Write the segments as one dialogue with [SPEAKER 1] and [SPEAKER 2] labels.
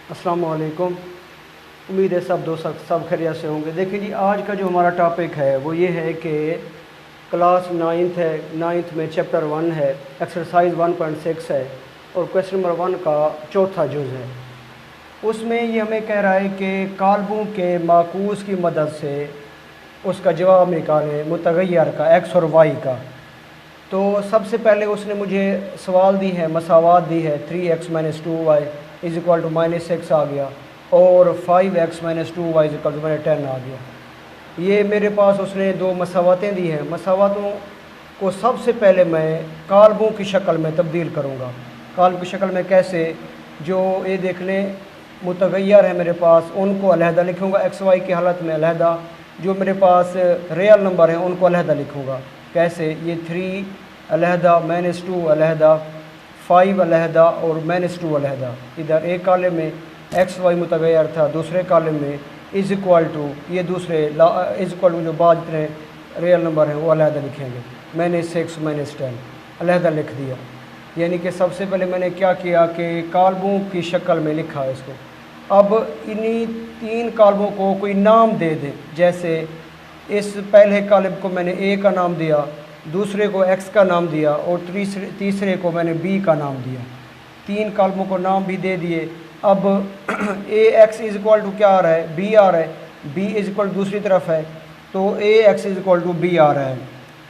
[SPEAKER 1] अस्सलाम वालेकुम। उम्मीद है सब दोस्त सब खैरियत से होंगे। देखिए जी, आज का जो हमारा टॉपिक है वो ये है कि क्लास नाइन्थ है, नाइन्थ में चैप्टर 1 है, एक्सरसाइज 1.6 है और क्वेश्चन नंबर 1 का चौथा जुज़ है। उसमें ये हमें कह रहा है कि काल्बों के माकूस की मदद से उसका जवाब निकालें मुतगय्यर का, एक्स और वाई का। तो सबसे पहले उसने मुझे सवाल दी है, मसावात दी है, 3x - 2y is equal to -6 आ गया और 5x - 2y is equal to -10 आ गया। ये मेरे पास उसने दो मसावातें दी हैं। मसावातों को सबसे पहले मैं काल्बों की शक्ल में तब्दील करूँगा। काल्ब की शक्ल में कैसे? जो ये देख लें मुतगय्यर है मेरे पास, उनको अलहदा लिखूँगा एक्स वाई की हालत में अलहदा। जो मेरे पास रियल नंबर है उनको अलहदा लिखूँगा। कैसे? ये 3 अलहदा, -2 अलहदा, 5 अलहदा और -2 अलहदा। इधर एक कॉलम में एक्स वाई मुतगय्यर था, दूसरे कॉलम में इज़ इक्वल टू, ये दूसरे इज़ इक्वल टू जो बाद जितने रियल नंबर हैं वो अलहदा लिखेंगे। मैंने 6 - 10 अलहदा लिख दिया। यानी कि सबसे पहले मैंने क्या किया कि काल्बों की शक्ल में लिखा है इसको। अब इन्हीं 3 काल्बों को कोई नाम दे दें। जैसे इस पहले काल्ब को मैंने ए का नाम दिया, दूसरे को एक्स का नाम दिया और तीसरे को मैंने बी का नाम दिया। 3 काल्बों को नाम भी दे दिए। अब ए एक्स इज़ इक्वल टू क्या आ रहा है? बी आ रहा है। बी इज़ इक्वल दूसरी तरफ है तो A X is equal to B आ रहा है,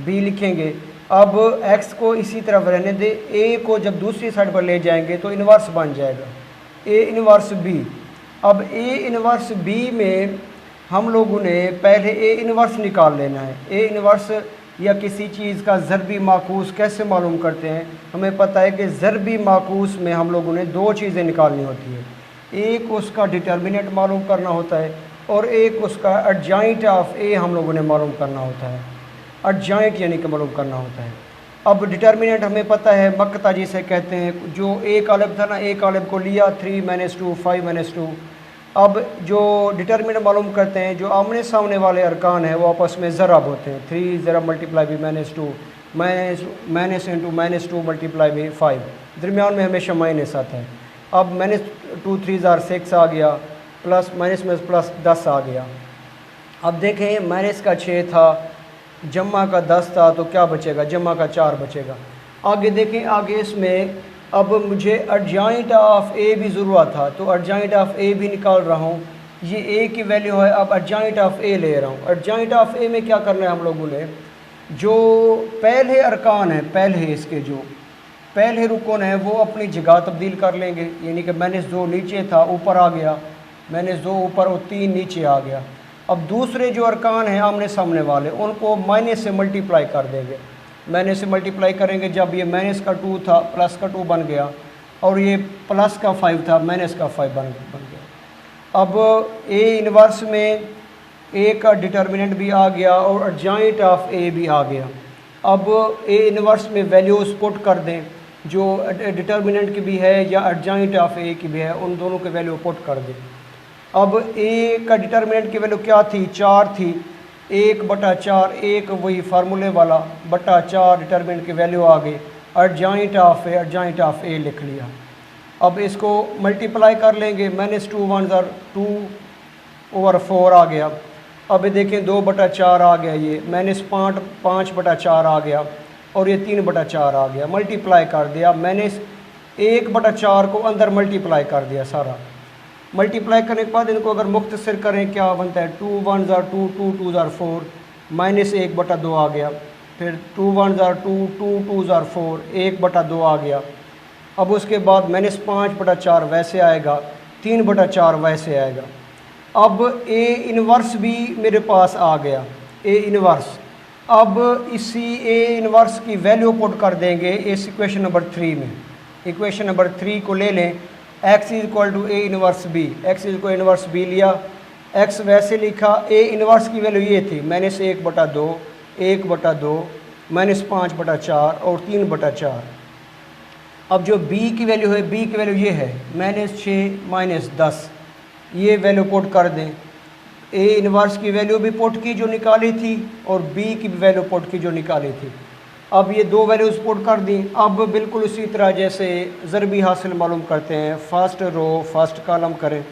[SPEAKER 1] बी लिखेंगे। अब एक्स को इसी तरफ रहने दे, ए को जब दूसरी साइड पर ले जाएंगे तो इन्वर्स बन जाएगा, ए इन्वर्स बी। अब ए इन्वर्स बी में हम लोगों ने पहले ए इन्वर्स निकाल लेना है। ए इन्वर्स या किसी चीज़ का ज़रबी माकूस कैसे मालूम करते हैं? हमें पता है कि ज़रबी माकूस में हम लोगों ने 2 चीज़ें निकालनी होती है। एक उसका डिटर्मिनेंट मालूम करना होता है और एक उसका एडजॉइंट ऑफ ए हम लोगों ने मालूम करना होता है। एडजॉइंट यानी कि मालूम करना होता है। अब डिटर्मिनेंट हमें पता है, मक्ता जिसे कहते हैं। जो ए काल्ब था ना, ए काल्ब को लिया 3 - 2 5 - 2। अब जो डिटर्मिनेंट मालूम करते हैं, जो आमने सामने वाले अरकान हैं वो आपस में ज़रब होते हैं। 3 ज़रा multiply by -2, minus into -2 multiply by 5, दरमियान में हमेशा माइनस आता है। अब -2 3 ज़ार 6 आ गया, प्लस माइनस में प्लस 10 आ गया। अब देखें माइनस का 6 था, जमा का 10 था, तो क्या बचेगा? जमा का 4 बचेगा। आगे देखें, आगे इसमें अब मुझे एडजॉइंट ऑफ ए भी ज़रूरत था तो एडजॉइंट ऑफ ए भी निकाल रहा हूँ। ये ए की वैल्यू है, अब एडजॉइंट ऑफ ए ले रहा हूँ। एडजॉइंट ऑफ ए में क्या करना है हम लोगों ने? जो पहले अरकान है, पहले इसके जो पहले रुकन है वो अपनी जगह तब्दील कर लेंगे। यानी कि -2 नीचे था, ऊपर आ गया, -2 ऊपर और 3 नीचे आ गया। अब दूसरे जो अरकान हैं आमने सामने वाले, उनको माइनस से मल्टीप्लाई कर देंगे। माइनस से मल्टीप्लाई करेंगे, जब ये माइनस का 2 था प्लस का 2 बन गया और ये प्लस का 5 था, माइनस का 5 बन गया। अब ए इन्वर्स में ए का डिटर्मिनेंट भी आ गया और एडजॉइंट ऑफ ए भी आ गया। अब ए इन्वर्स में वैल्यूज़ पुट कर दें, जो डिटर्मिनेंट की भी है या एडजॉइंट ऑफ ए की भी है, उन दोनों के वैल्यू पुट कर दें। अब ए का डिटर्मिनेंट की वैल्यू क्या थी? 4 थी। 1/4, एक वही फार्मूले वाला बटा 4 डिटर्मिनेंट की वैल्यू आ गई। एडजॉइंट ऑफ ए लिख लिया। अब इसको मल्टीप्लाई कर लेंगे, -2 1 ज़ार 2 ओवर 4 आ गया। अब देखें 2/4 आ गया, ये -5 5/4 आ गया और ये 3/4 आ गया। मल्टीप्लाई कर दिया, -1/4 को अंदर मल्टीप्लाई कर दिया सारा। मल्टीप्लाई करने के बाद इनको अगर मुख्तसर करें क्या बनता है? 2 1 ज़ार 2 2 2 ज़ार 4, -1/2 आ गया। फिर 2 1 ज़ार 2 2 2 ज़ार 4, 1/2 आ गया। अब उसके बाद -5/4 वैसे आएगा, 3/4 वैसे आएगा। अब ए इन्वर्स भी मेरे पास आ गया, ए इन्वर्स। अब इसी ए इन्वर्स की वैल्यू पुट कर देंगे इस इक्वेशन नंबर 3 में। इक्वेशन नंबर 3 को ले लें, x is equal to A inverse B. X is equal inverse B लिया, x वैसे लिखा। ए इन्वर्स की वैल्यू ये थी, -1/2, 1/2, -5/4 और 3/4। अब जो b की वैल्यू है, b की वैल्यू ये है, -6 - 10, ये वैल्यू पुट कर दें। ए इन्वर्स की वैल्यू भी पुट की जो निकाली थी और b की भी वैल्यू पुट की जो निकाली थी। अब ये दो वैल्यूज पुट कर दी। अब बिल्कुल उसी तरह जैसे ज़रबी हासिल मालूम करते हैं, फर्स्ट रो फर्स्ट कॉलम करें।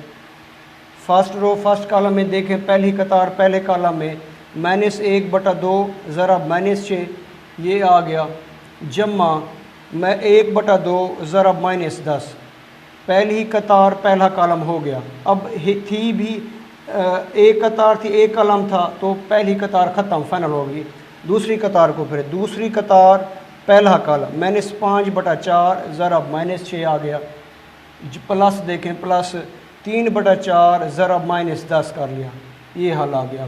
[SPEAKER 1] फर्स्ट रो फर्स्ट कॉलम में देखें, पहली कतार पहले कॉलम में -1/2 ज़रब -6 ये आ गया, जमा मैं 1/2 ज़रब -10, पहली कतार पहला कॉलम हो गया। अब थी भी एक कतार थी, एक कॉलम था, तो पहली कतार ख़त्म फाइनल होगी। दूसरी कतार को फिर दूसरी कतार पहला कॉलम -5/4 ज़रब -6 आ गया, प्लस देखें प्लस 3/4 ज़रब -10 कर लिया, ये हल आ गया।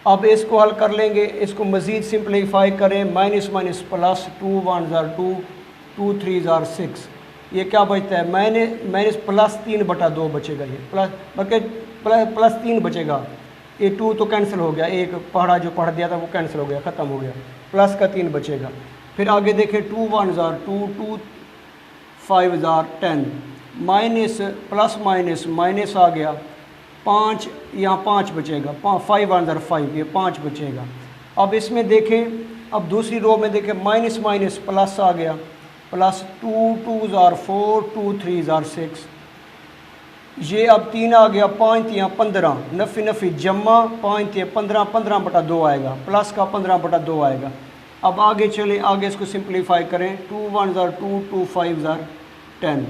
[SPEAKER 1] अब इसको हल कर लेंगे, इसको मज़ीद सिंप्लीफाई करें, माइनस माइनस प्लस 2 1 ज़ार 2 2 3 ज़ार 6, ये क्या बचता है माइनस प्लस 3/2 बचेगा, ये प्लस 3 बचेगा, ये 2 तो कैंसिल हो गया, एक पढ़ा जो पढ़ दिया था वो कैंसिल हो गया, ख़त्म हो गया, प्लस का 3 बचेगा। फिर आगे देखें 2 1 ज़ार 2 2 5 ज़ार 10, माइनस प्लस माइनस माइनस आ गया, 5 यहाँ 5 बचेगा, 5 1 ज़ार 5, ये 5 बचेगा। अब इसमें देखें, अब दूसरी रो में देखें माइनस माइनस प्लस आ गया, प्लस 2 2 ज़ार 4 2 3 ज़ार 6, ये अब 3 आ गया, 5 यहाँ 15, नफ़ी नफ़ी जमा 5 ये 15 15/2 आएगा, प्लस का 15/2 आएगा। अब आगे चलें, आगे इसको सिंप्लीफाई करें, 2 1 ज़ार 2 2 5 ज़ार 10,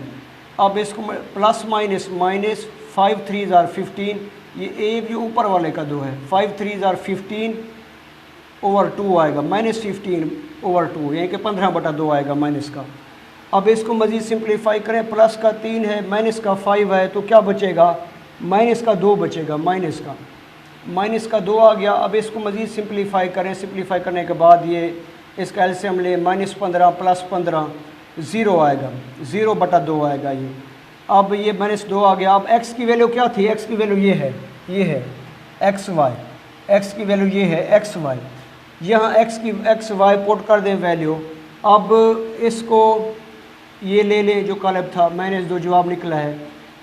[SPEAKER 1] अब इसको प्लस माइनस माइनस 5 3 ज़ार 15, ये एक जो ऊपर वाले का 2 है, 5 3 ज़ार 15/2 आएगा, -15/2, यानी कि 15/2 आएगा माइनस का। अब इसको मज़ीद सिंप्लीफाई करें, प्लस का 3 है, माइनस का 5 है, तो क्या बचेगा, माइनस का 2 बचेगा, माइनस का 2 आ गया। अब इसको मज़ीद सिंप्लीफाई करें, सिंप्लीफाई करने के बाद ये इसका एलसीएम ले, -15 + 15 0 आएगा, 0/2 आएगा ये। अब ये -2 आ गया। अब x की वैल्यू क्या थी, x की वैल्यू ये है xy, x की वैल्यू ये है xy, यहाँ xy पुट कर दें वैल्यू। अब इसको ये ले लें जो कालब था, -2 जवाब निकला है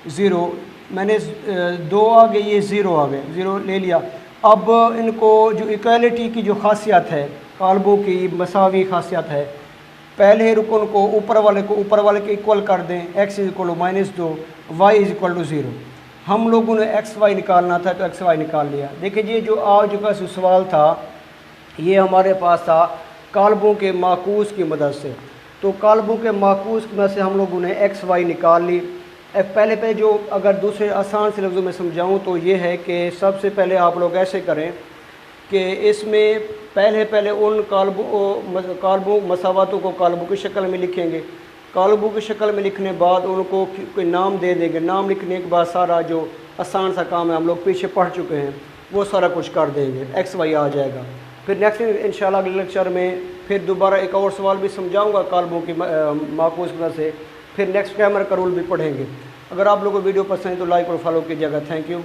[SPEAKER 1] 0, -2 आ गए, ये 0 आ गए, 0 ले लिया। अब इनको जो इक्वालिटी की जो खासियत है, कालबों की मसावी खासियत है, पहले रुकन को ऊपर वाले के इक्वल कर दें, x = -2 y = 0। हम लोगों ने xy निकालना था तो xy निकाल लिया। देखिए ये जो आज का सवाल था ये हमारे पास था कालबों के माकूस की मदद से। तो कालबों के माकूस की मदद से हम लोगों ने xy निकाल ली। पहले जो अगर दूसरे आसान से लफ्ज़ों में समझाऊँ तो ये है कि सबसे पहले आप लोग ऐसे करें कि इसमें पहले उन कालबों मसावातों को कालबों की शक्ल में लिखेंगे। कालबों की शक्ल में लिखने बाद उनको कोई नाम दे देंगे। नाम लिखने के बाद सारा जो आसान सा काम है हम लोग पीछे पढ़ चुके हैं वो सारा कुछ कर देंगे, xy आ जाएगा। फिर नेक्स्ट इंशाल्लाह अगले लेक्चर में फिर दोबारा एक और सवाल भी समझाऊंगा कालबों की माकूस में से। फिर नेक्स्ट ग्रामर का रूल भी पढ़ेंगे। अगर आप लोगों को वीडियो पसंद है तो लाइक और फॉलो कीजिएगा। Thank you.